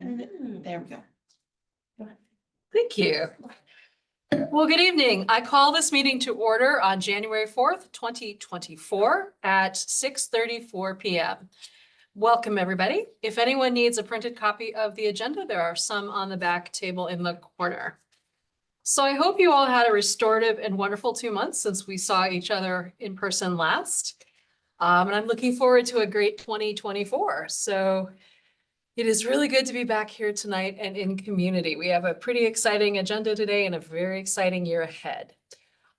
There we go. Thank you. Well, good evening. I call this meeting to order on January 4th, 2024 at 6:34 p.m. Welcome, everybody. If anyone needs a printed copy of the agenda, there are some on the back table in the corner. So I hope you all had a restorative and wonderful 2 months since we saw each other in person last. And I'm looking forward to a great 2024. So it is really good to be back here tonight and in community. We have a pretty exciting agenda today and a very exciting year ahead.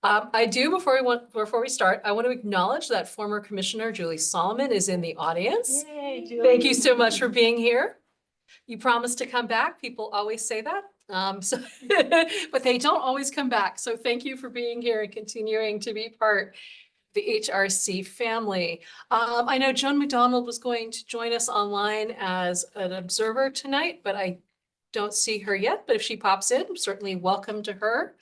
Before we start, I want to acknowledge that former Commissioner Julie Solomon is in the audience. Yay, Julie. Thank you so much for being here. You promised to come back. People always say that. But they don't always come back. So thank you for being here and continuing to be part of the HRC family. I know Joan McDonald was going to join us online as an observer tonight, but I don't see her yet. But if she pops in, certainly welcome to her.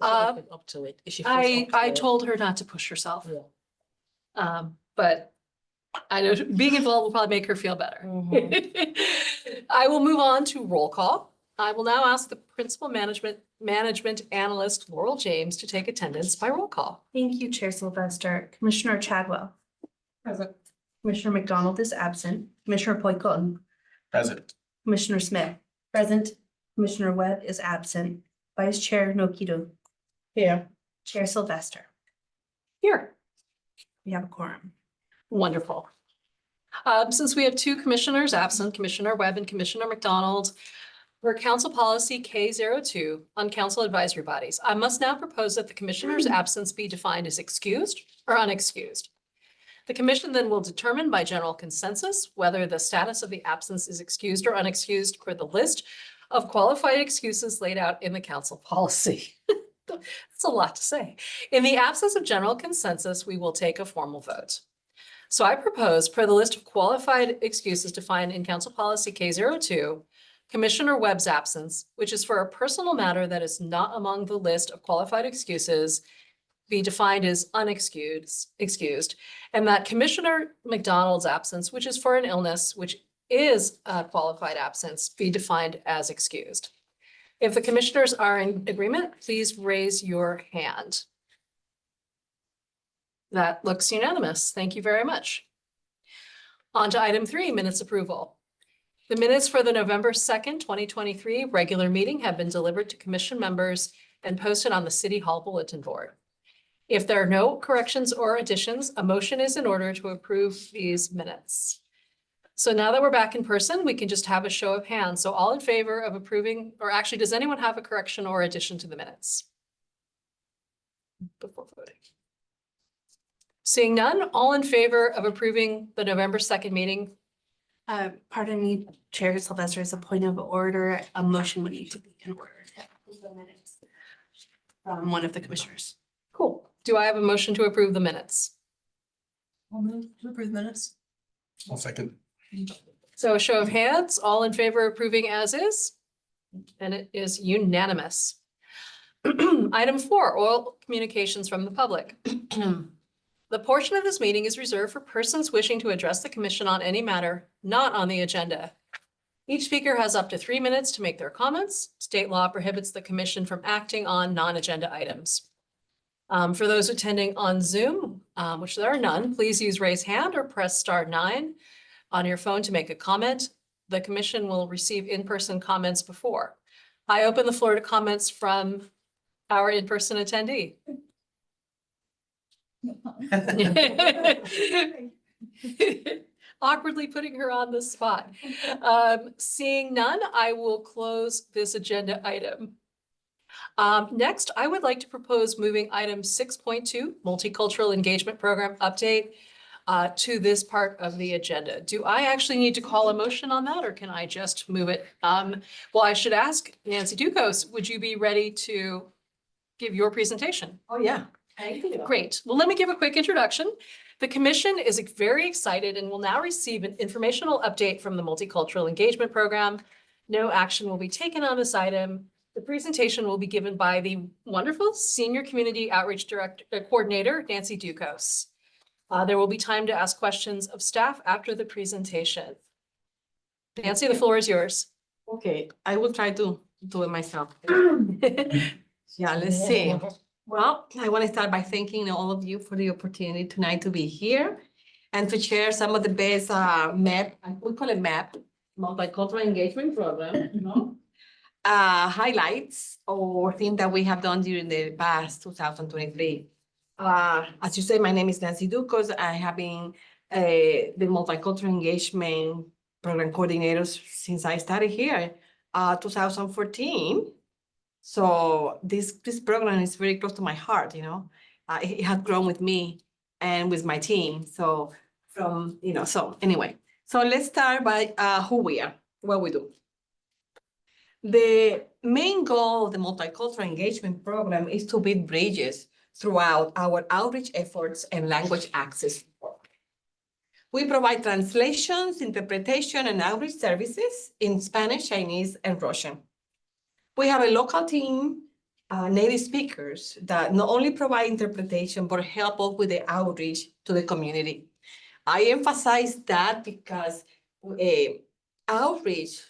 Up to it. If she feels up to I it. told her not to push herself. Yeah. But I know being involved will probably make her feel better. Mhm. I will move on to roll call. I will now ask the Principal Management Analyst Laurel James to take attendance by roll call. Thank you, Chair Sylvester. Commissioner Chadwell. Present. Commissioner McDonald is absent. Commissioner Poycotton. Present. Commissioner Smith. Present. Commissioner Webb is absent. Vice Chair Nokido. Here. Chair Sylvester. Here. We have a quorum. Wonderful. Since we have two commissioners absent, Commissioner Webb and Commissioner McDonald, for Council Policy K02 on council advisory bodies, I must now propose that the commissioner's absence be defined as excused or unexcused. The commission then will determine by general consensus whether the status of the absence is excused or unexcused per the list of qualified excuses laid out in the council policy. That's a lot to say. In the absence of general consensus, we will take a formal vote. So I propose, per the list of qualified excuses defined in Council Policy K02, Commissioner Webb's absence, which is for a personal matter that is not among the list of qualified excuses, be defined as excused, and that Commissioner McDonald's absence, which is for an illness, which is a qualified absence, be defined as excused. If the commissioners are in agreement, please raise your hand. That looks unanimous. Thank you very much. On to item 3, minutes approval. The minutes for the November 2nd, 2023 regular meeting have been delivered to commission members and posted on the City Hall bulletin board. If there are no corrections or additions, a motion is in order to approve these minutes. So now that we're back in person, we can just have a show of hands. So all in favor of approving, or actually, does anyone have a correction or addition to the minutes? Before voting. Seeing none, all in favor of approving the November 2nd meeting? Pardon me, Chair Sylvester, as a point of order, a motion would need to be in order to approve the minutes from one of the commissioners. Cool. Do I have a motion to approve the minutes? I'll move to approve minutes. I'll second. So a show of hands, all in favor of approving as is? And it is unanimous. Item 4, oral communications from the public. The portion of this meeting is reserved for persons wishing to address the commission on any matter not on the agenda. Each speaker has up to 3 minutes to make their comments. State law prohibits the commission from acting on non-agenda items. For those attending on Zoom, which there are none, please use raise hand or press *9 on your phone to make a comment. The commission will receive in-person comments before. I open the floor to comments from our in-person attendee. Awkwardly putting her on the spot. Seeing none, I will close this agenda item. Next, I would like to propose moving item 6.2, Multicultural Engagement Program Update, to this part of the agenda. Do I actually need to call a motion on that, or can I just move it? Well, I should ask Nancy Ducos, would you be ready to give your presentation? Oh, yeah. Great. Well, let me give a quick introduction. The commission is very excited and will now receive an informational update from the Multicultural Engagement Program. No action will be taken on this item. The presentation will be given by the wonderful Senior Community Outreach Coordinator, Nancy Ducos. There will be time to ask questions of staff after the presentation. Nancy, the floor is yours. Okay, I will try to do it myself. Yeah, let's see. Well, I want to start by thanking all of you for the opportunity tonight to be here and to share some of the best MAP, we call it MAP, Multicultural Engagement Program, you know, highlights or things that we have done during the past 2023. As you say, my name is Nancy Ducos. I have been the Multicultural Engagement Program Coordinator since I started here, 2014. So this program is very close to my heart, you know. It has grown with me and with my team. So so anyway, so let's start by who we are, what we do. The main goal of the Multicultural Engagement Program is to build bridges throughout our outreach efforts and language access. We provide translations, interpretation, and outreach services in Spanish, Chinese, and Russian. We have a local team, native speakers that not only provide interpretation, but help us with the outreach to the community. I emphasize that because outreach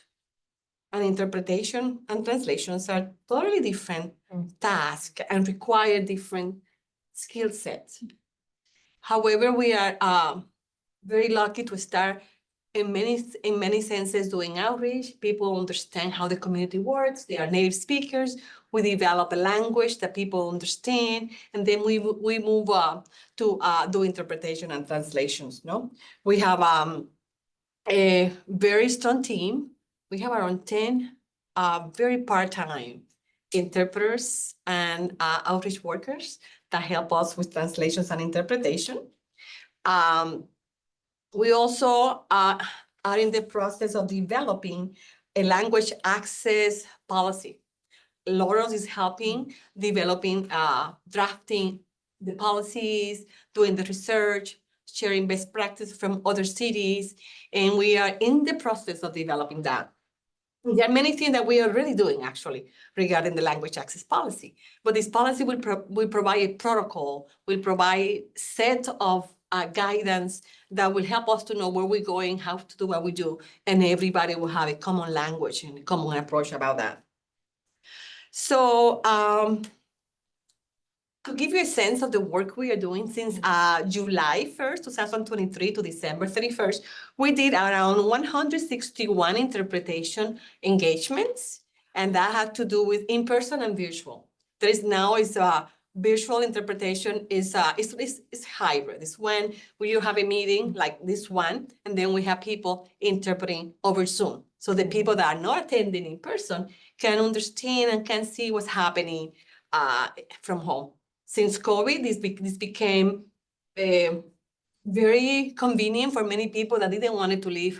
and interpretation and translations are totally different tasks and require different skill sets. However, we are very lucky to start in many senses doing outreach. People understand how the community works. They are native speakers. We develop a language that people understand, and then we move to do interpretation and translations. No, we have a very strong team. We have around 10 very part-time interpreters and outreach workers that help us with translations and interpretation. We also are in the process of developing a language access policy. Laurel is helping developing, drafting the policies, doing the research, sharing best practice from other cities, and we are in the process of developing that. There are many things that we are already doing actually regarding the language access policy, but this policy will provide a protocol, will provide set of guidance that will help us to know where we're going, how to do what we do, and everybody will have a common language and a common approach about that. So to give you a sense of the work we are doing since July 1st, 2023 to December 31st, we did around 161 interpretation engagements, and that had to do with in-person and virtual. There is now virtual interpretation is hybrid. It's when you have a meeting like this one, and then we have people interpreting over Zoom. So the people that are not attending in person can understand and can see what's happening from home. Since COVID, this became very convenient for many people that didn't want to leave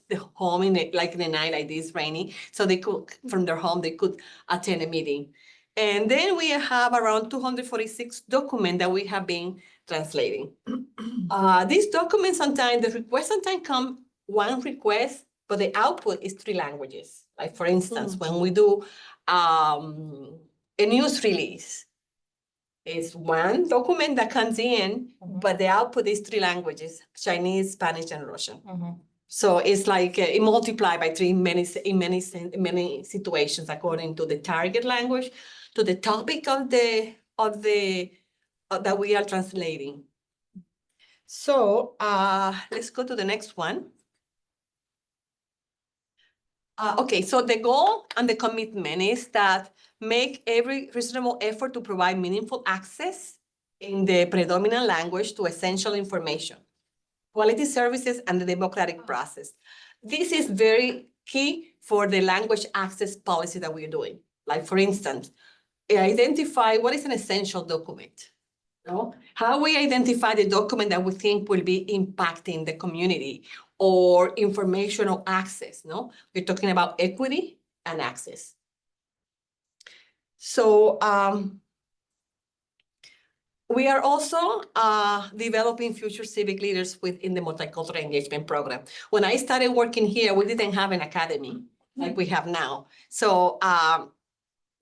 the home in a night like this, rainy. So they could, from their home, they could attend a meeting. And then we have around 246 documents that we have been translating. These documents sometimes, the request sometimes come one request, but the output is 3 languages. Like for instance, when we do a news release, it's one document that comes in, but the output is 3 languages, Chinese, Spanish, and Russian. So it's like it multiplied by 3 in many situations according to the target language, to the topic of the that we are translating. So let's go to the next one. Okay, so the goal and the commitment is that make every reasonable effort to provide meaningful access in the predominant language to essential information, quality services, and the democratic process. This is very key for the language access policy that we're doing. Like for instance, identify what is an essential document. No? How we identify the document that we think will be impacting the community or informational access. No, we're talking about equity and access. So we are also developing future civic leaders within the Multicultural Engagement Program. When I started working here, we didn't have an academy like we have now. So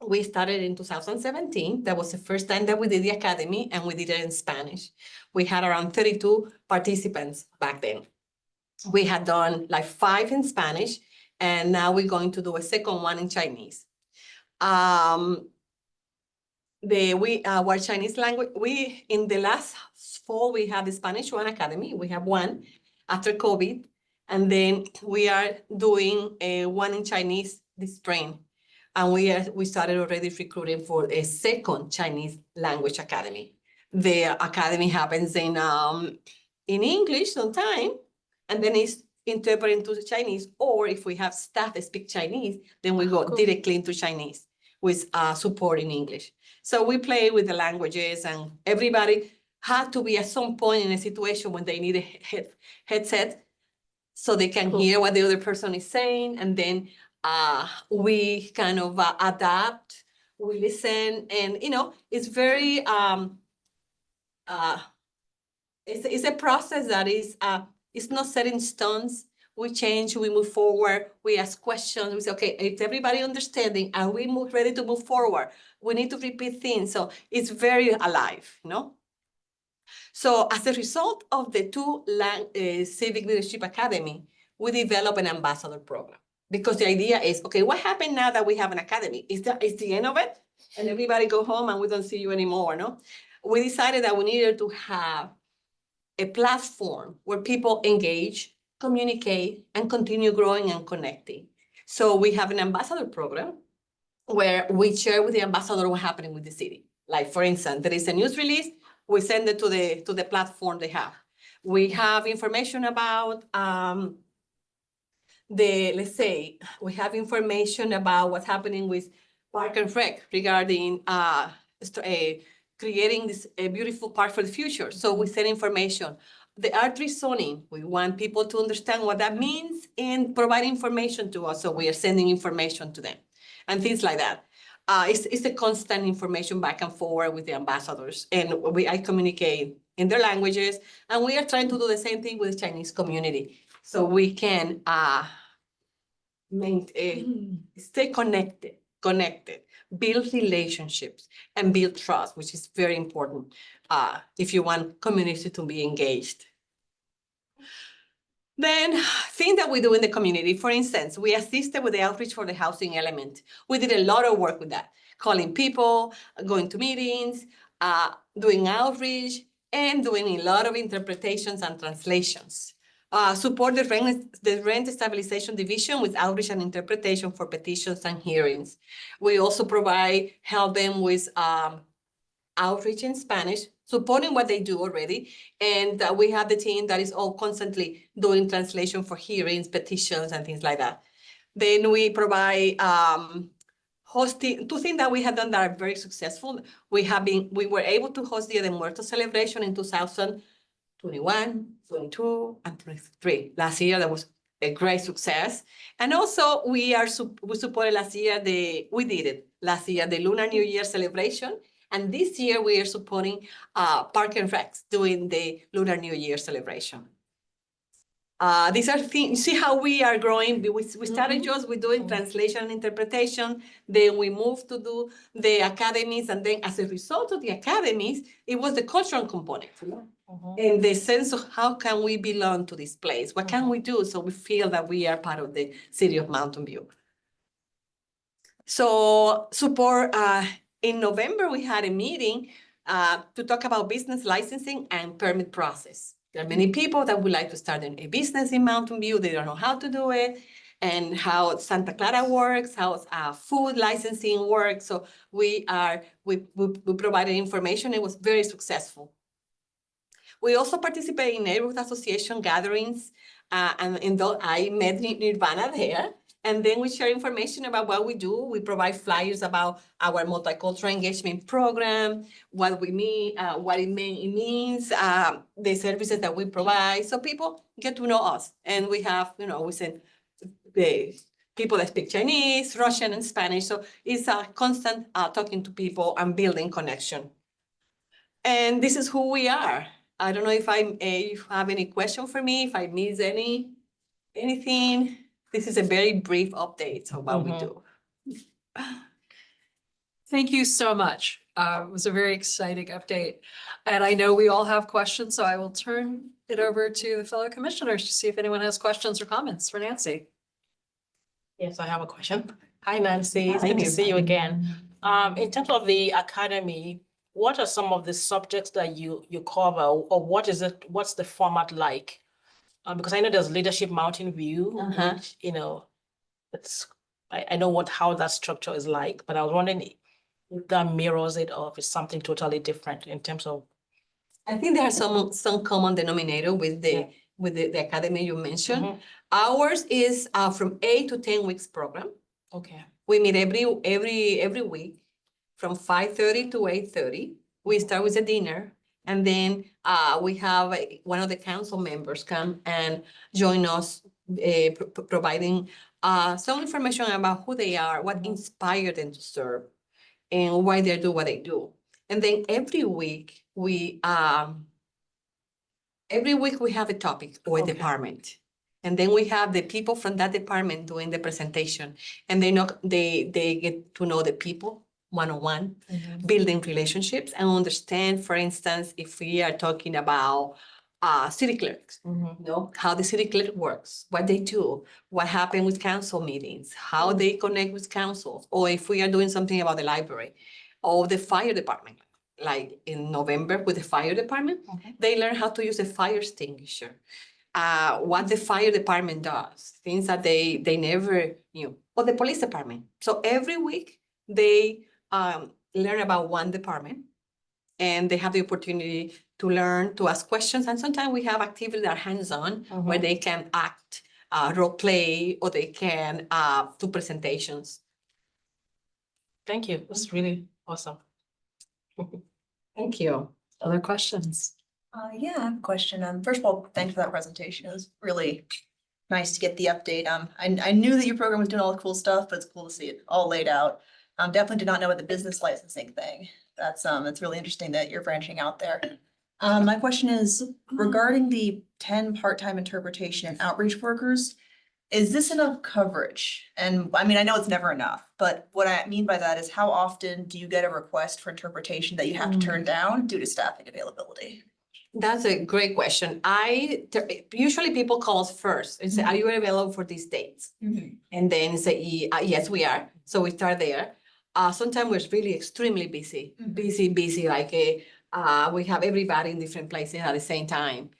we started in 2017. That was the first time that we did the academy, and we did it in Spanish. We had around 32 participants back then. We had done like 5 in Spanish And now we're going to do a second one in Chinese. Our Chinese language, in the last fall, we have the Spanish One Academy. We have one after COVID. And then we are doing one in Chinese this spring. And we started already recruiting for a second Chinese language academy. The academy happens in English sometime, and then it's interpreted into Chinese. Or if we have staff that speak Chinese, then we go Cool. directly into Chinese with support in English. So we play with the languages, and everybody had to be at some point in a situation when they need a headset so they can Cool. hear what the other person is saying, and then we kind of adapt, we listen, and it's very it's a process that is it's not set in stones. We change, we move forward, we ask questions, we say, okay, is everybody understanding? Are we ready to move forward? We need to repeat things. So it's very alive, So as a result of the two Civic Leadership Academy, we develop an ambassador program. Because the idea is, okay, what happened now that we have an academy? Is the end of it? And everybody go home and we don't see you anymore, no? We decided that we needed to have a platform where people engage, communicate, and continue growing and connecting. So we have an ambassador program where we share with the ambassador what's happening with the city. Like, for instance, there is a news release, we send it to the platform they have. We have information about let's say, we have information about what's happening with Park and Rec regarding creating a beautiful park for the future. So we send information. The art rezoning, we want people to understand what that means and provide information to us. So we are sending information to them and things like that. It's a constant information back and forward with the ambassadors, and I communicate in their languages, and we are trying to do the same thing with the Chinese community. So we can stay connected, build relationships, and build trust, which is very important if you want community to be engaged. Then things that we do in the community, for instance, we assisted with the outreach for the housing element. We did a lot of work with that, calling people, going to meetings, doing outreach, and doing a lot of interpretations and translations. Support the rent stabilization division with outreach and interpretation for petitions and hearings. We also help them with outreach in Spanish, supporting what they do already. And we have the team that is all constantly doing translation for hearings, petitions, and things like that. Then we provide hosting, two things that we have done that are very successful. We were able to host the Dia de Muertos celebration in 2021, 22, and 23. Last year, that was a great success. And also we supported last year, the Lunar New Year celebration. And this year we are supporting Park and Recs doing the Lunar New Year celebration. These are things, see how we are growing. We started just with doing translation and interpretation, then we moved to do the academies, and then as a result of the academies, it was the cultural component. In the sense of how can we belong to this place? What can we do so we feel that we are part of the city of Mountain View? So support, in November, we had a meeting to talk about business licensing and permit process. There are many people that would like to start a business in Mountain View. They don't know how to do it and how Santa Clara works, how food licensing works. So we provided information. It was very successful. We also participate in neighborhood association gatherings, and I met Nirvana there. And then we share information about what we do. We provide flyers about our multicultural engagement program, what we mean, what it means, the services that we provide. So people get to know us. And we have, we send the people that speak Chinese, Russian, and Spanish. So it's a constant talking to people and building connection. And this is who we are. I don't know if you have any question for me, if I miss anything. This is a very brief update of what we do. Thank you so much. It was a very exciting update. And I know we all have questions, so I will turn it over to the fellow commissioners to see if anyone has questions or comments for Nancy. Yes, I have a question. Hi, Nancy. It's Hi. good to see you again. In terms of the academy, what are some of the subjects that you cover, or what is it, what's the format like? Because I know there's Leadership Mountain View, Uh-huh. which, it's, I know how that structure is like, but I was wondering if that mirrors it or if it's something totally different in terms of. I think there are some common denominator with Yeah. the academy you mentioned. Mhm. Ours is from 8 to 10 weeks program. Okay. We meet every week from 5:30 to 8:30. We start with a dinner, and then we have one of the council members come and join us, providing some information about who they are, what inspired them to serve, and why they do what they do. And then every week we have a topic or a Okay. department. And then we have the people from that department doing the presentation, and they get to know the people one-on-one, building relationships, and understand, for instance, if we are talking about city clerks, how the city clerk works, what they do, what happened with council meetings, how they connect with councils, or if we are doing something about the library or the fire department. Like in November with the fire department, they learn how to use a fire extinguisher. What the fire department does, things that they never knew, or the police department. So every week they learn about one department, and they have the opportunity to learn, to ask questions. And sometimes we have activities that are hands-on, where they can act, role play, or they can do presentations. Thank you. That's really awesome. Thank you. Other questions? Yeah, I have a question. First of all, thanks for that presentation. It was really nice to get the update. I knew that your program was doing all the cool stuff, but it's cool to see it all laid out. Definitely did not know about the business licensing thing. It's really interesting that you're branching out there. My question is regarding the 10 part-time interpretation and outreach workers, is this enough coverage? And I mean, I know it's never enough, but what I mean by that is how often do you get a request for interpretation that you have to turn down due to staffing availability? That's a great question. Usually people call us first and say, are you available for these dates? And then say, yes, we are. So we start there. Sometimes we're really extremely busy, busy, like we have everybody in different places at the same time.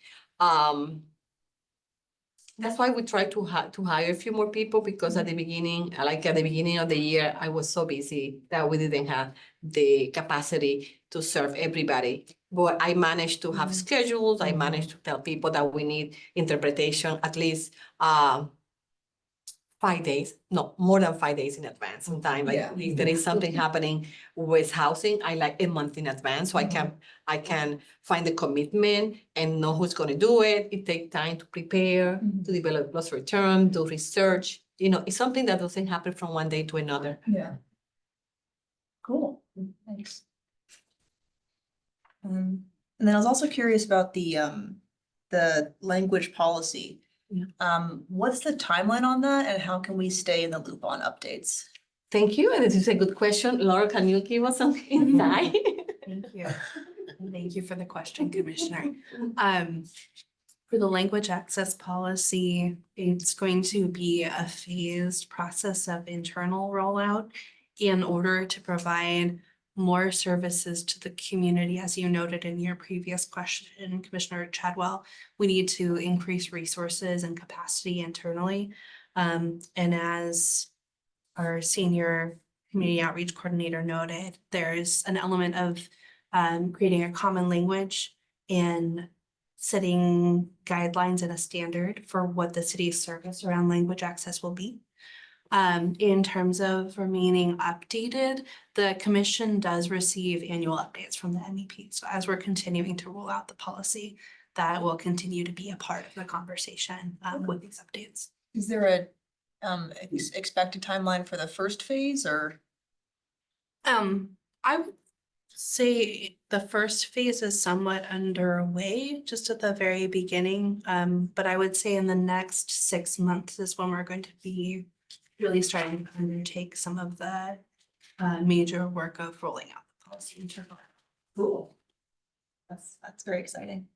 That's why we try to hire a few more people, because at the beginning of the year, I was so busy that we didn't have the capacity to serve everybody. But I managed to have schedules. I managed to tell people that we need interpretation at least 5 days, no, more than 5 days in advance. Sometimes, like if there is something happening with housing, I like a month in advance, so I can find the commitment and know who's going to do it. It takes time to prepare, to develop loss return, do research. It's something that doesn't happen from one day to another. Yeah. Cool, thanks. And then I was also curious about the language policy. What's the timeline on that and how can we stay in the loop on updates? Thank you, and this is a good question. Laura, can you give us some insight? Thank you. And thank you for the question, Commissioner. For the language access policy, it's going to be a phased process of internal rollout in order to provide more services to the community. As you noted in your previous question, Commissioner Chadwell, we need to increase resources and capacity internally. And as our senior community outreach coordinator noted, there's an element of creating a common language and setting guidelines and a standard for what the city's service around language access will be. In terms of remaining updated, the commission does receive annual updates from the MEP. So as we're continuing to roll out the policy, that will continue to be a part of the conversation with these updates. Is there a expected timeline for the first phase or? I would say the first phase is somewhat underway, just at the very beginning. But I would say in the next 6 months is when we're going to be really starting to undertake some of the major work of rolling out the policy internally. Cool. That's very exciting.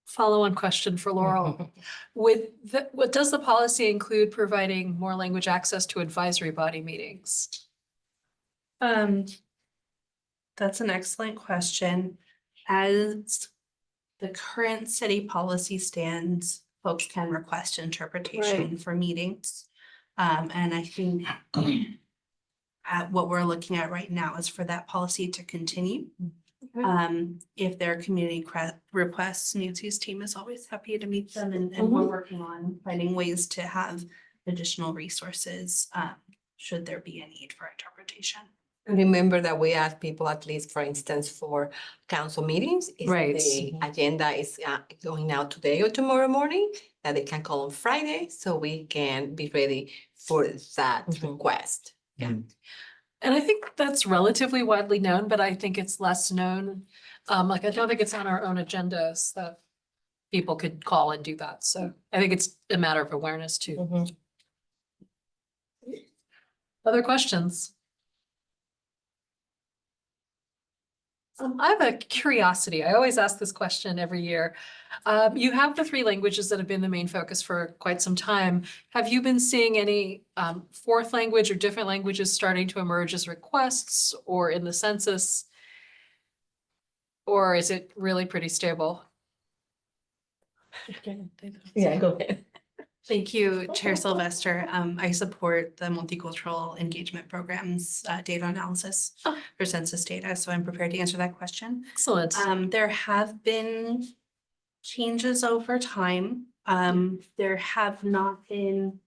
follow-on question for Laurel. What does the policy include providing more language access to advisory body meetings? That's an excellent question. As the current city policy stands, folks can request interpretation for meetings. And I think what we're looking at right now is for that policy to continue. If there are community requests, Nancy's team is always happy to meet them, and we're working on finding ways to have additional resources, should there be a need for interpretation. Remember that we ask people, at least for instance, for council meetings. If Right. the agenda is going out today or tomorrow morning, that they can call on Friday, so we can be ready for that request. Yeah. And I think that's relatively widely known, but I think it's less known. Like, I don't think it's on our own agendas that people could call and do that. So I think it's a matter of awareness too. Mhm. Other questions? I have a curiosity. I always ask this question every year. You have the 3 languages that have been the main focus for quite some time. Have you been seeing any fourth language or different languages starting to emerge as requests or in the census? Or is it really pretty stable? Yeah, go ahead. Thank you, Chair Sylvester. I support the multicultural engagement program's data analysis for census data, so I'm prepared to answer that question. Excellent. There have been changes over time. There have not been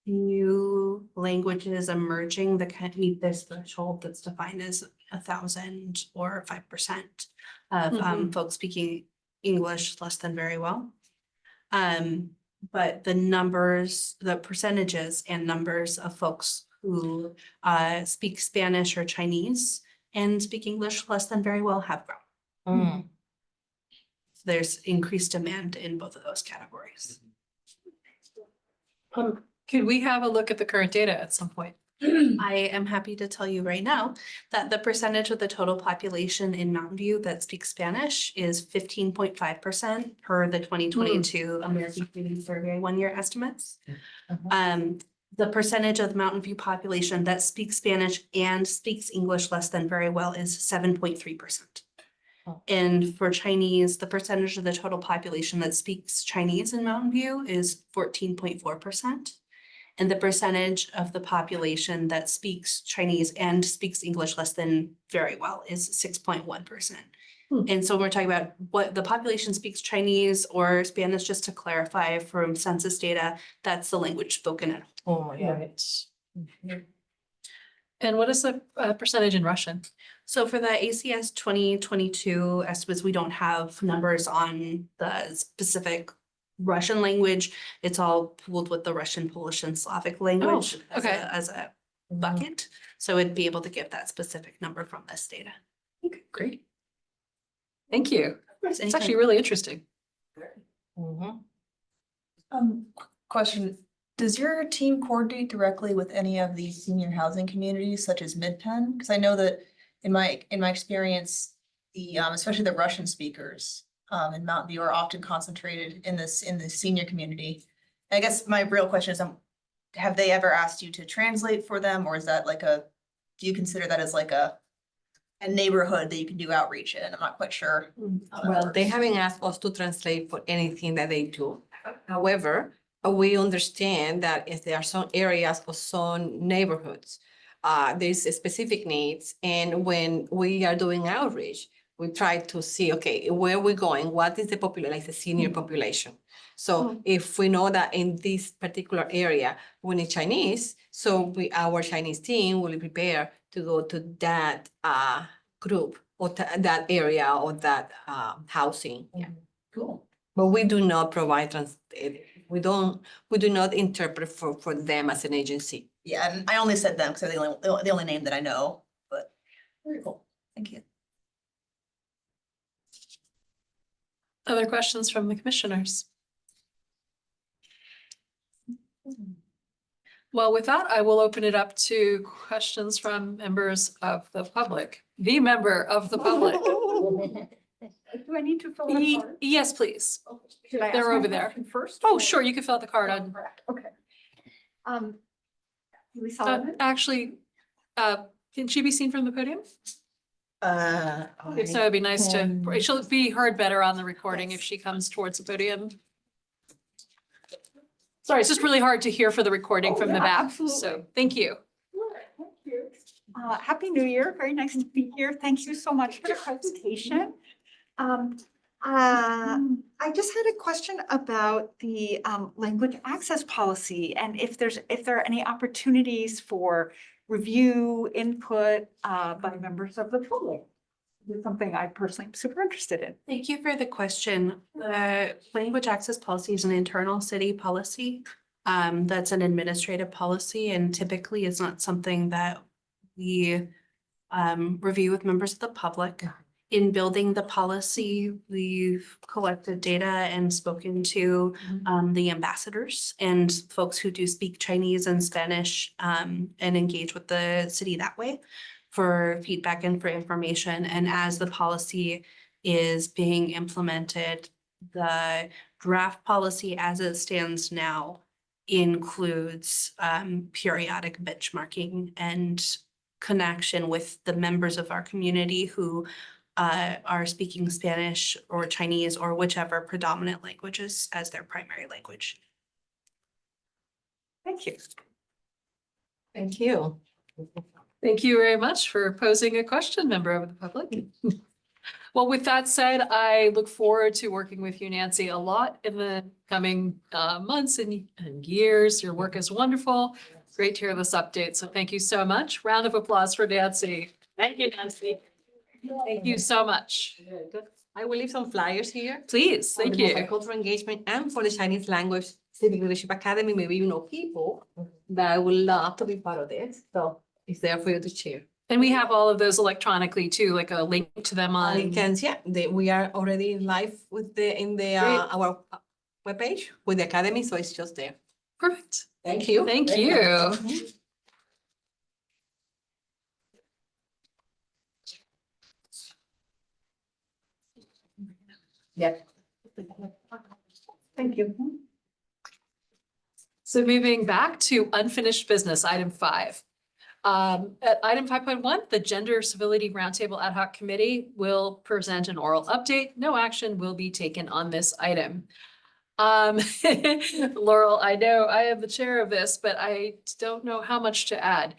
new languages emerging that can meet this threshold that's defined as 1,000 or 5% of folks speaking English less than very well. But the numbers, the percentages and numbers of folks who speak Spanish or Chinese and speak English less than very well have grown. There's increased demand in both of those categories. Could we have a look at the current data at some point? I am happy to tell you right now that the percentage of the total population in Mountain View that speaks Spanish is 15.5% per the 2022 American Community Survey 1-year estimates. The percentage of the Mountain View population that speaks Spanish and speaks English less than very well is 7.3%. And for Chinese, the percentage of the total population that speaks Chinese in Mountain View is 14.4%. And the percentage of the population that speaks Chinese and speaks English less than very well is 6.1%. And so when we're talking about what the population speaks Chinese or Spanish, just to clarify from census data, that's the language spoken at home. Oh, yeah. Right. And what is the percentage in Russian? So for the ACS 2022 estimates, we don't have numbers on the specific Russian language. It's all pooled with the Russian, Polish, and Slavic language okay. as a bucket. So it'd be able to give that specific number from this data. Okay, great. Thank you. It's Anytime. actually really interesting. Question, does your team coordinate directly with any of these senior housing communities such as Midpen? Because I know that in my experience, the especially the Russian speakers in Mountain View are often concentrated in the senior community. I guess my real question is, have they ever asked you to translate for them, or is that like do you consider that as like a neighborhood that you can do outreach in? I'm not quite sure. how that Well, they works. haven't asked us to translate for anything that they do. However, we understand that if there are some areas or some neighborhoods, there's specific needs. And when we are doing outreach, we try to see, okay, where we're going, what is the population, like the senior population. So if we know that in this particular area, we need Chinese, so our Chinese team will prepare to go to that group or that area or that housing. Yeah. Cool. But we do not provide we do not interpret for them as an agency. Yeah, and I only said them because they're the only name that I know, but very cool. Thank you. Other questions from the commissioners? Well, with that, I will open it up to questions from members of the public, the member of the public. Do I need to fill in a card? Yes, please. Should I ask They're my over there. question first? Oh, or- sure, you can fill out the card on, Okay. Julie Solomon? actually, can she be seen from the podium? If so, I it'd be nice to, can- she'll be heard better on the recording if she comes towards the podium. Sorry, it's just really hard to hear for the recording Oh, from the yeah, back, absolutely. so thank you. Thank you. Happy New Year. Very nice to be here. Thank you so much for the presentation. I just had a question about the language access policy and if there are any opportunities for review, input by members of the public. It's something I personally am super interested in. Thank you for the question. The language access policy is an internal city policy. That's an administrative policy and typically is not something that we review with members of the public. In building the policy, we've collected data and spoken to the ambassadors and folks who do speak Chinese and Spanish and engage with the city that way for feedback and for information. And as the policy is being implemented, the draft policy as it stands now includes periodic benchmarking and connection with the members of our community who are speaking Spanish or Chinese or whichever predominant languages as their primary language. Thank you. Thank you. Thank you very much for posing a question, member of the public. Well, with that said, I look forward to working with you, Nancy, a lot in the coming months and years. Your work is wonderful. Great to hear this update. So thank you so much. Round of applause for Nancy. Thank you, Nancy. Thank you so much. Good. I will leave some flyers here. Please, for thank the you. Multicultural engagement and for the Chinese language civic leadership academy. Maybe you know people that would love to be part of this. So it's there for you to share. And we have all of those electronically too, like a link to them on. You can, yeah, we are already live with Great. our webpage with the academy, so it's just there. Perfect. Thank you. Thank you. Yeah. Thank you. So moving back to unfinished business, item 5. At item 5.1, the Gender Civility Roundtable Ad Hoc Committee will present an oral update. No action will be taken on this item. Laurel, I know I am the chair of this, but I don't know how much to add.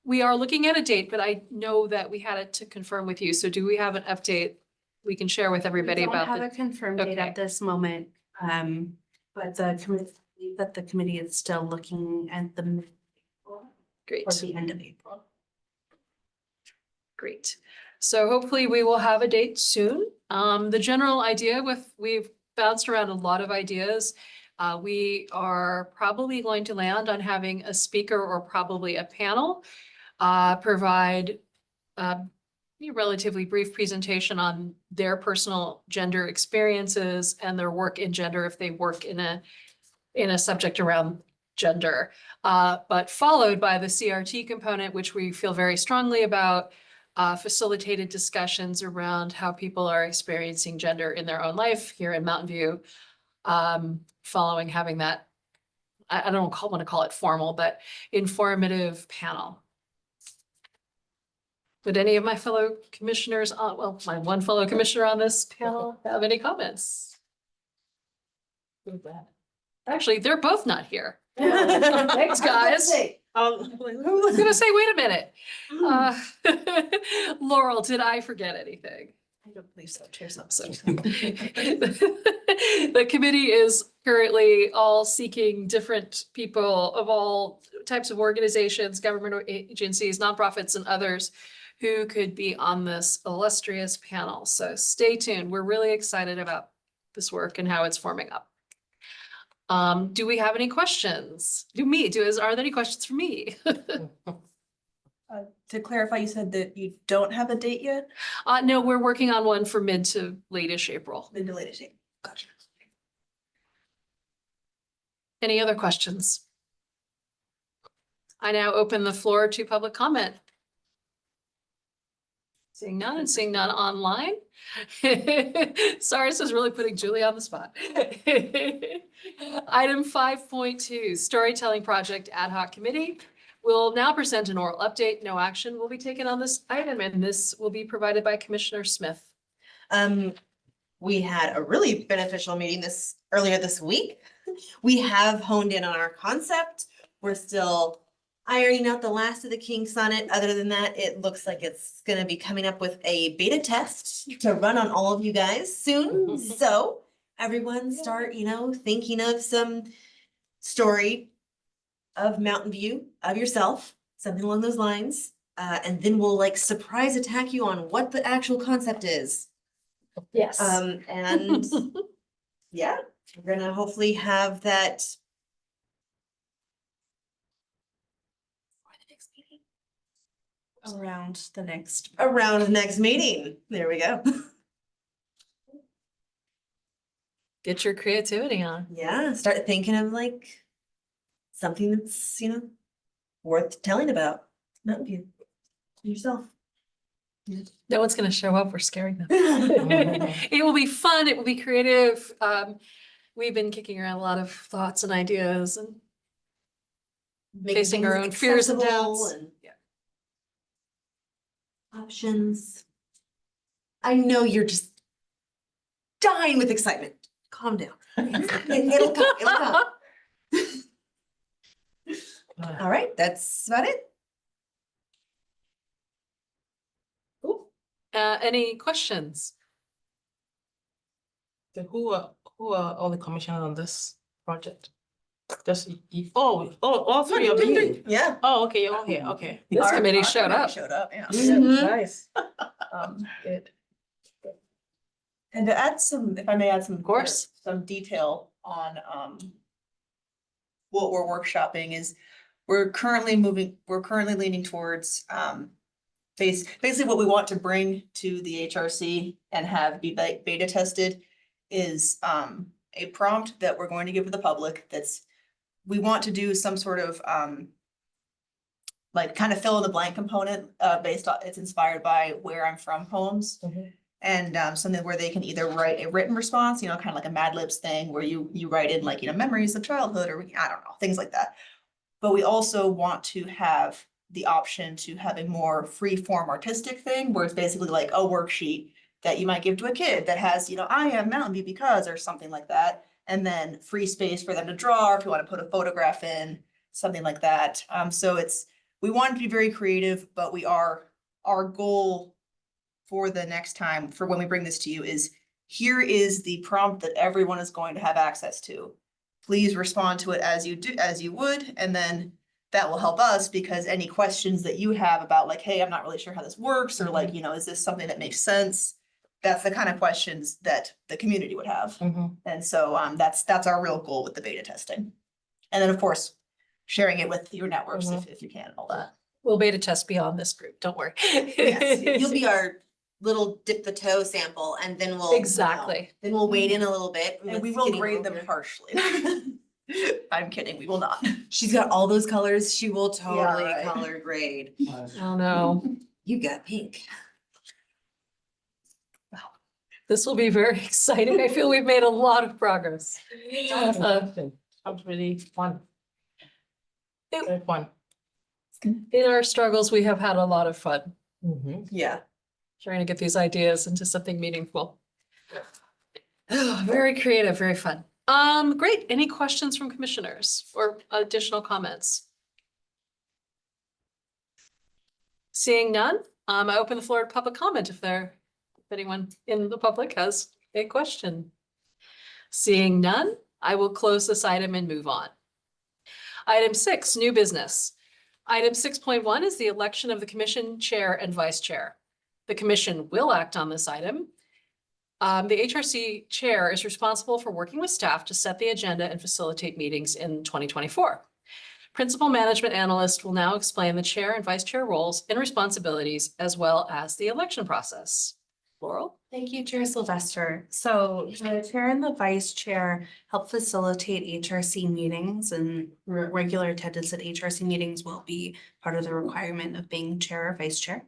We are looking at a date, but I know that we had it to confirm with you. So do we have an update we can share with everybody We don't about have the? a confirmed date Okay. at this moment. But the committee is still looking at the Great. or the end of April. Great. So hopefully we will have a date soon. The general idea we've bounced around a lot of ideas. We are probably going to land on having a speaker or probably a panel provide a relatively brief presentation on their personal gender experiences and their work in gender if they work in a subject around gender, but followed by the CRT component, which we feel very strongly about, facilitated discussions around how people are experiencing gender in their own life here in Mountain View, following having that, I don't want to call it formal, but informative panel. Would any of my fellow commissioners, well, my one fellow commissioner on this panel have any comments? Actually, they're both not here. Thanks, guys. I was gonna say, wait a minute. Laurel, did I forget anything? I don't believe so, Chair So the committee is currently all seeking different people of all types of organizations, government agencies, nonprofits, and others who could be on this illustrious panel. So stay tuned. We're really excited about this work and how it's forming up. Do we have any questions? Are there any questions for me? To clarify, you said that you don't have a date yet? No, we're working on one for mid to late-ish April. Mid to late date. Gotcha. Any other questions? I now open the floor to public comment. Seeing none and seeing none online. Sorry, this is really putting Julie on the spot. Item 5.2, Storytelling Project Ad Hoc Committee. We'll now present an oral update. No action will be taken on this item, and this will be provided by Commissioner Smith. We had a really beneficial meeting earlier this week. We have honed in on our concept. We're still ironing out the last of the kinks on it. Other than that, it looks like it's gonna be coming up with a beta test to run on all of you guys soon. So everyone start, thinking of some story of Mountain View, of yourself, something along those lines. And then we'll like surprise attack you on what the actual concept is. Yes. And yeah, we're gonna hopefully have that. For the next meeting. Around the next. Around the next meeting. There we go. Get your creativity on. Yeah, start thinking of like something that's, worth telling about. Mountain View. Yourself. No one's gonna show up. We're scaring them. It will be fun. It will be creative. We've been kicking around a lot of thoughts and ideas and Making facing our things own fears and accessible doubts. and Yeah. options. I know you're just dying with excitement. Calm down. It'll come, it'll come. All right, that's about it. Any questions? So who are all the commissioners on this project? Just, all three of you? Yeah. Oh, okay, you're all here, okay. This committee showed up. Showed up, yeah. Mhm. Nice. Good. And to add some, if I may add some. Of course. Some detail on, what we're workshopping is, we're currently leaning towards, basically what we want to bring to the HRC and have be beta tested is, a prompt that we're going to give to the public we want to do some sort of, like kind of fill in the blank component, based on, it's inspired by Where I'm From poems. And something where they can either write a written response, kind of like a Mad Libs thing where you write in like, memories of childhood or I don't know, things like that. But we also want to have the option to have a more free form artistic thing where it's basically like a worksheet that you might give to a kid that has, I am Mountain View because, or something like that. And then free space for them to draw, or if you want to put a photograph in, something like that. So we want to be very creative, but our goal for the next time, for when we bring this to you is, here is the prompt that everyone is going to have access to. Please respond to it as you would, and then that will help us because any questions that you have about like, hey, I'm not really sure how this works, or like, is this something that makes sense? That's the kind of questions that the community would have. And so that's our real goal with the beta testing. And then, of course, sharing it with your networks if you can, all that. We'll beta test beyond this group. Don't worry. Yes, you'll be our little dip the toe sample and then we'll. Exactly. Then we'll wade in a little bit. And we with will getting grade them older. harshly. I'm kidding, we will not. She's got all those colors. She will totally right. color grade. Oh, no. You got pink. This will be very exciting. I feel we've made a lot of progress. Sounds really fun. It- Very fun. In our struggles, we have had a lot of fun Yeah. trying to get these ideas into something meaningful. Very creative, very fun. Great. Any questions from commissioners or additional comments? Seeing none, I open the floor to public comment if anyone in the public has a question. Seeing none, I will close this item and move on. Item 6, new business. Item 6.1 is the election of the commission chair and vice chair. The commission will act on this item. The HRC chair is responsible for working with staff to set the agenda and facilitate meetings in 2024. Principal management analyst will now explain the chair and vice chair roles and responsibilities as well as the election process. Laurel. Thank you, Chair Sylvester. So the chair and the vice chair help facilitate HRC meetings, and regular attendance at HRC meetings will be part of the requirement of being chair or vice chair.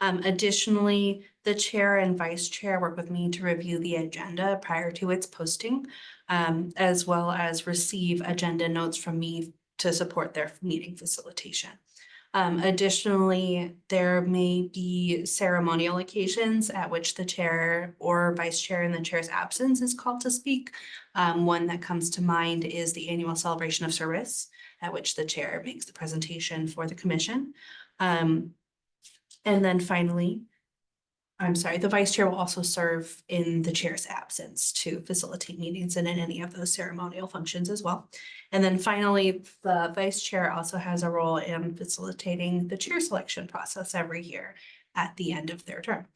Additionally, the chair and vice chair work with me to review the agenda prior to its posting, as well as receive agenda notes from me to support their meeting facilitation. Additionally, there may be ceremonial occasions at which the chair or vice chair in the chair's absence is called to speak. One that comes to mind is the annual celebration of service, at which the chair makes the presentation for the commission. And then finally, the vice chair will also serve in the chair's absence to facilitate meetings and in any of those ceremonial functions as well. And then finally, the vice chair also has a role in facilitating the chair selection process every year at the end of their term.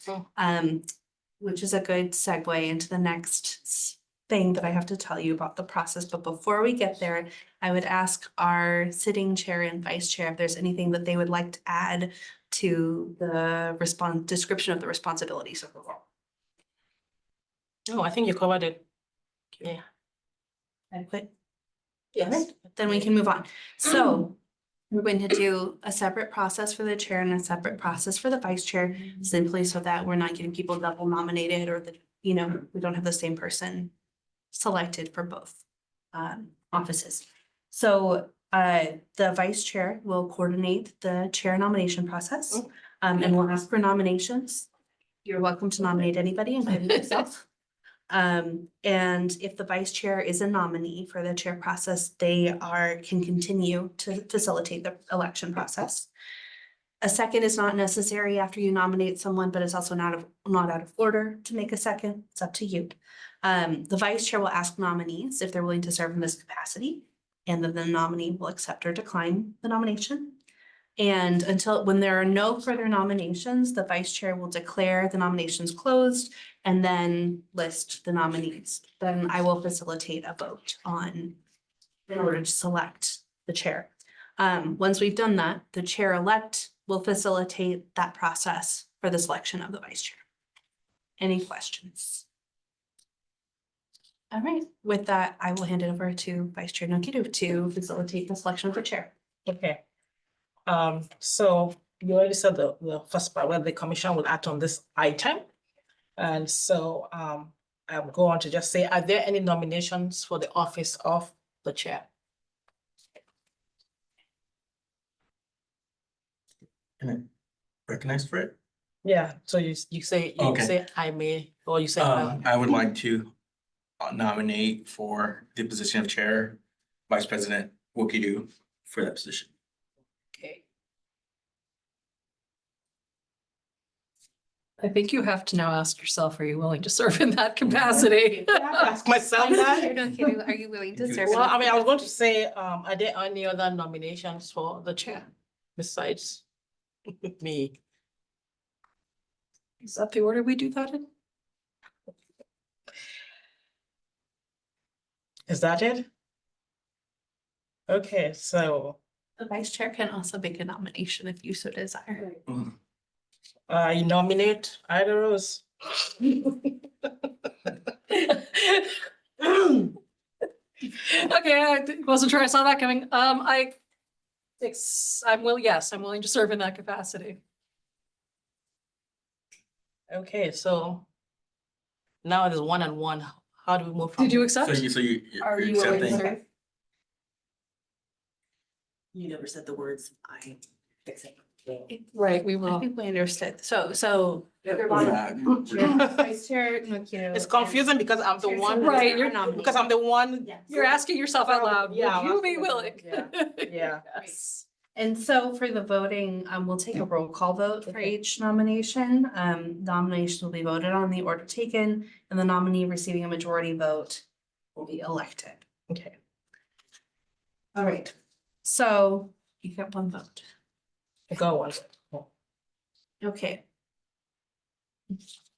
Which is a good segue into the next thing that I have to tell you about the process. But before we get there, I would ask our sitting chair and vice chair if there's anything that they would like to add to the description of the responsibilities of the role. Oh, I think you covered it. Yeah. Adequate? Yes. Then we can move on. So we're going to do a separate process for the chair and a separate process for the vice chair, simply so that we're not getting people double nominated, or that, we don't have the same person selected for both offices. So the vice chair will coordinate the chair nomination process, and we'll ask for nominations. You're welcome to nominate anybody, including yourself. And if the vice chair is a nominee for the chair process, they can continue to facilitate the election process. A second is not necessary after you nominate someone, but it's also not out of order to make a second. It's up to you. The vice chair will ask nominees if they're willing to serve in this capacity, and then the nominee will accept or decline the nomination. And when there are no further nominations, the vice chair will declare the nominations closed and then list the nominees. Then I will facilitate a vote in order to select the chair. Once we've done that, the chair-elect will facilitate that process for the selection of the vice chair. Any questions? All right, with that, I will hand it over to Vice Chair Nokido to facilitate the selection of the chair. Okay. So you already said the first part where the commission will act on this item. And so I'll go on to just say, are there any nominations for the office of the chair? Can I recognize for it? Yeah, so you say, Okay. I may, or you say. I would like to nominate for the position of chair, Vice President Wokidu for that position. Okay. I think you have to now ask yourself, are you willing to serve in that capacity? Ask myself Vice that. Chair Nokido, are you willing to serve? Well, I mean, I was going to say, are there any other nominations for the chair besides me? Is that the order we do that in? Is that it? Okay, so The vice chair can also make a nomination if you so desire. I nominate either Rose. Okay, I wasn't sure I saw that coming. I'm willing to serve in that capacity. Okay, so now it is 1 and 1. How do we move from? Did you here? accept? So you're Are you willing to accepting? serve? You never said the words, I accept. Right, we I will. think we understood. So. Yeah. Vice Chair Nokido. It's confusing because I'm the one. Right, Because I'm the one. You're asking yourself out loud, Yeah, would I'm you be asking willing? Yeah. Yes. And so for the voting, we'll take a roll call vote for each nomination. Nomination will be voted on, the order taken, and the nominee receiving a majority vote will be elected. Okay. All right, so you get one vote. Go on. Okay,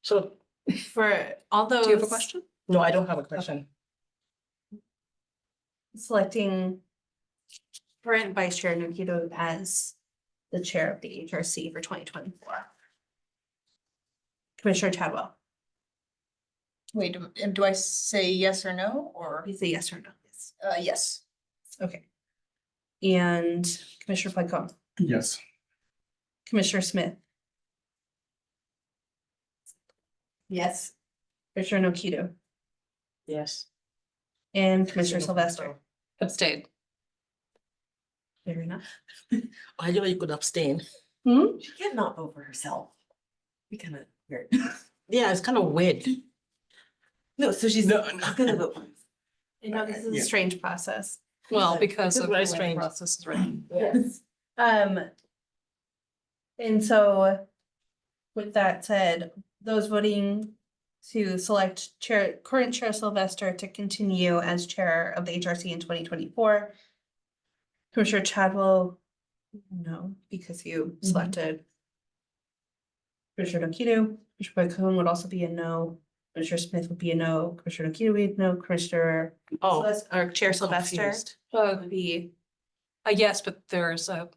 So, for all those. Do you have a question? no, I don't have a question. Selecting current Vice Chair Nokido as the chair of the HRC for 2024. Commissioner Chadwell. Wait, and do I say yes or no, or, Please say yes or no. Yes. yes? Okay. And Commissioner Falcone, Yes. Commissioner Smith, Yes. Commissioner Nokido, Yes. and Commissioner Sylvester. Abstain. Fair enough. I know you could abstain. She cannot vote for herself. Be kind of weird. Yeah, it's kind of weird. No, so she's No, not gonna vote. I know this is a Yeah. strange process. Well, Yeah, because this is of the way very the strange. process is written. Yes. And so with that said, those voting to select chair, current chair Sylvester to continue as chair of the HRC in 2024. Commissioner Chadwell, no, because you selected. Commissioner Nokido, Commissioner Falcone would also be a no. Commissioner Smith would be a no. Commissioner Nokido would be a no. Commissioner Oh, or Chair Sylvester confused. would be. Yes, but there's a,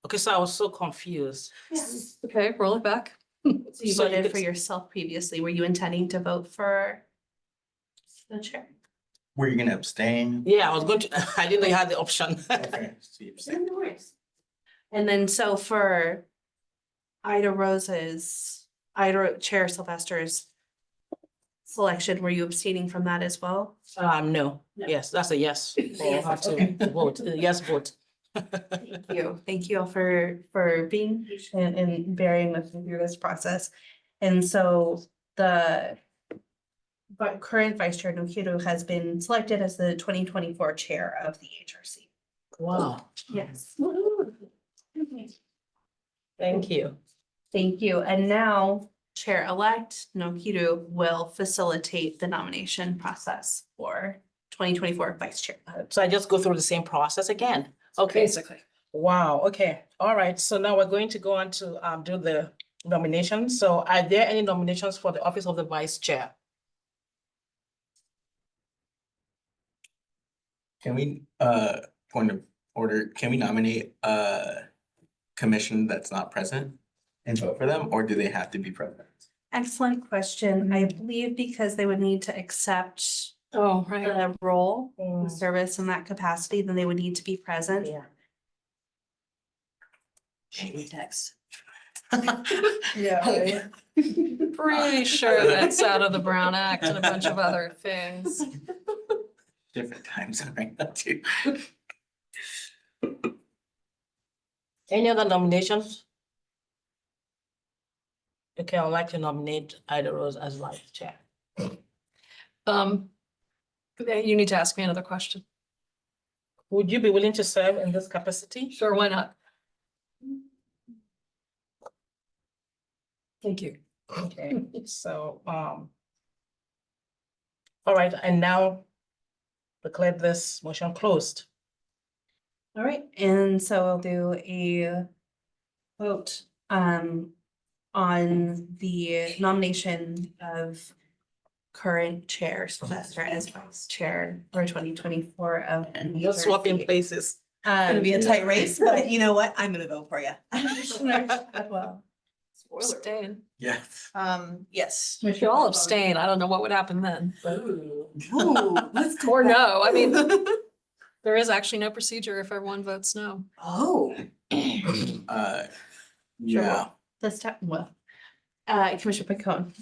Okay, so I was so confused. okay, roll it back. So you So you voted could- for yourself previously. Were you intending to vote for the chair? Were you gonna abstain? Yeah, I was going to, I didn't know you had the option. Okay, so you abstain. And then so for Ida Chair Sylvester's selection, were you abstaining from that as well? No, No. yes, that's a yes. We'll have Okay. to vote, yes, vote. Thank you. Thank you all for being patient and bearing with me through this process. And so the current Vice Chair Nokido has been selected as the 2024 chair of the HRC. Wow, Yes. thank you. Thank you. And now Chair-elect Nokido will facilitate the nomination process for 2024 Vice Chair. So I just go through the same process again? Okay. Basically. Wow, okay, all right, so now we're going to go on to do the nominations. So are there any nominations for the office of the vice chair? Can we, point of order, can we nominate a commission that's not present and vote for them, or do they have to be present? Excellent question. I believe because they would need to accept Oh, right. the role, the Mm. service in that capacity, then they would need to be present. Yeah. Text. Yeah. Pretty sure that's out of the Brown Act and a bunch of other things. Different times right now too. Any other nominations? Okay, I'd like to nominate Ida Rose as vice chair. You need to ask me another question. Would you be willing to serve in this capacity? Sure, why not? Thank you. Okay, so, all right, and now declare this motion closed. All right, and so I'll do a vote on the nomination of current chair Sylvester as vice chair for 2024 of. You're swapping HRC. places. It's gonna be a tight race, but you know what? I'm gonna vote for you. Well. Abstain. Yes. Yes. If you all abstain, I don't know what would happen then. Ooh, let's do Or that. no, I mean, there is actually no procedure if everyone votes no. Oh. Yeah, This time, well, Commissioner Pacone,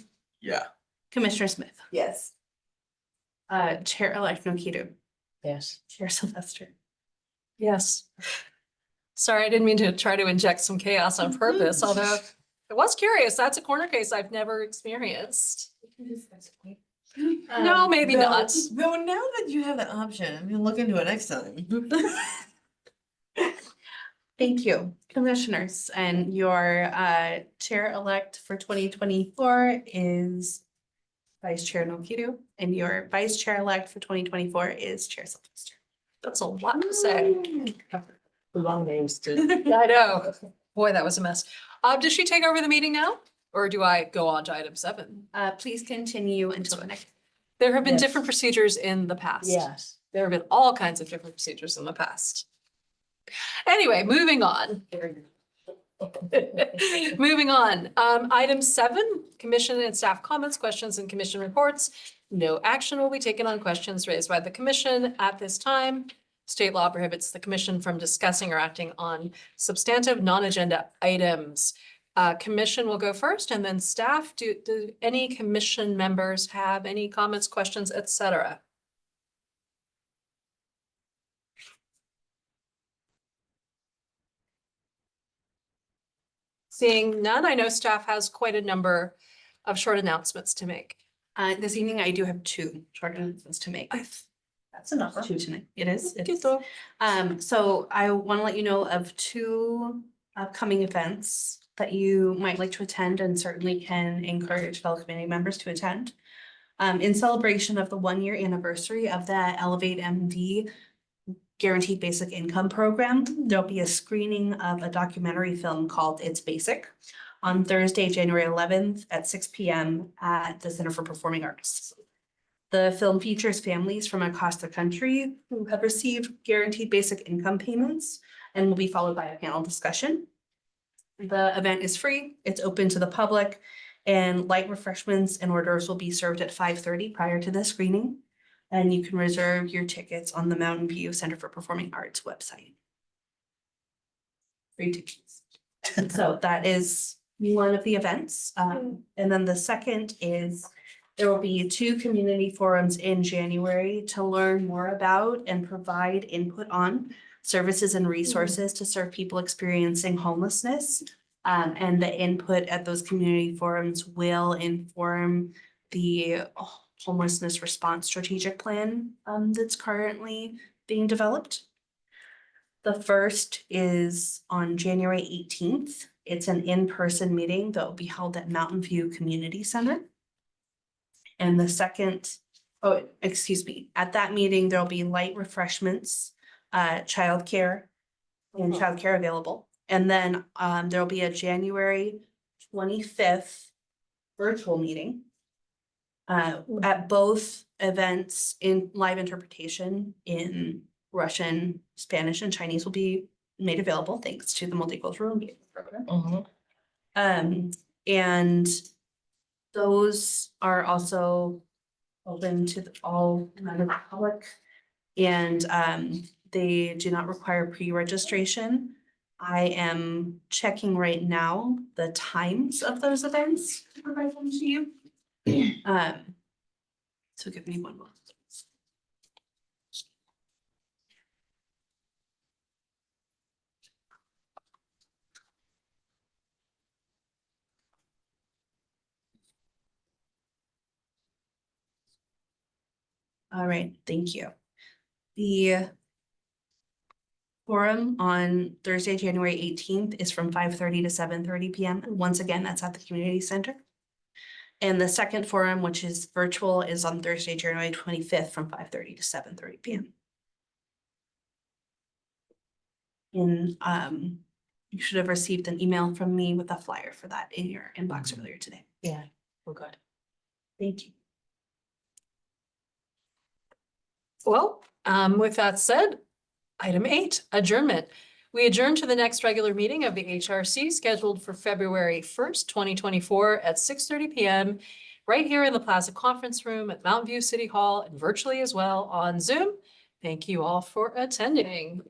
yeah. Commissioner Smith, Yes. Chair-elect Nokido, Yes. Chair Sylvester. Yes. Sorry, I didn't mean to try to inject some chaos on purpose, although I was curious. That's a corner case I've never experienced. No, maybe not. Though now that you have that option, I'm gonna look into it next time. Thank you, commissioners, and your chair-elect for 2024 is Vice Chair Nokido, and your vice chair-elect for 2024 is Chair Sylvester. That's a lot to say. Long names too. I know. Boy, that was a mess. Does she take over the meeting now? Or do I go on to item 7? Please continue until the next. There have been Yes. different procedures in the past. Yes. There have been all kinds of different procedures in the past. Anyway, moving on. Moving on, item 7, commission and staff comments, questions and commission reports. No action will be taken on questions raised by the commission at this time. State law prohibits the commission from discussing or acting on substantive non-agenda items. Commission will go first and then staff. Do any commission members have any comments, questions, et cetera? Seeing none, I know staff has quite a number of short announcements to make. This evening, I do have 2 short announcements to make. That's enough. 2 tonight. It is. It is. Quito. So I want to let you know of 2 upcoming events that you might like to attend and certainly can encourage fellow community members to attend. In celebration of the 1-year anniversary of the Elevate MD Guaranteed Basic Income Program, there'll be a screening of a documentary film called It's Basic on Thursday, January 11th at 6 p.m. at the Center for Performing Arts. The film features families from across the country who have received guaranteed basic income payments and will be followed by a panel discussion. The event is free, it's open to the public, and light refreshments and hors d'oeuvres will be served at 5:30 prior to the screening. And you can reserve your tickets on the Mountain View Center for Performing Arts website. Free tickets. So that is one of the events. And then the second is there will be 2 community forums in January to learn more about and provide input on services and resources to serve people experiencing homelessness. And the input at those community forums will inform the homelessness response strategic plan that's currently being developed. The first is on January 18th. It's an in-person meeting that will be held at Mountain View Community Center. And the second, at that meeting, there'll be light refreshments, childcare and childcare available. And then there'll be a January 25th virtual meeting. At both events in live interpretation in Russian, Spanish, and Chinese will be made available thanks to the Multicultural Engagement Program. And those are also open to all members of the public. And they do not require pre-registration. I am checking right now the times of those events to provide them to you. So give me one moment. All right, thank you. The forum on Thursday, January 18th is from 5:30 to 7:30 p.m. Once again, that's at the community center. And the second forum, which is virtual, is on Thursday, January 25th from 5:30 to 7:30 p.m. And you should have received an email from me with a flyer for that in your inbox earlier today. Yeah, we're good. Thank you. Well, with that said, item 8, adjournment. We adjourn to the next regular meeting of the HRC scheduled for February 1st, 2024 at 6:30 p.m. right here in the Plaza Conference Room at Mountain View City Hall and virtually as well on Zoom. Thank you all for attending.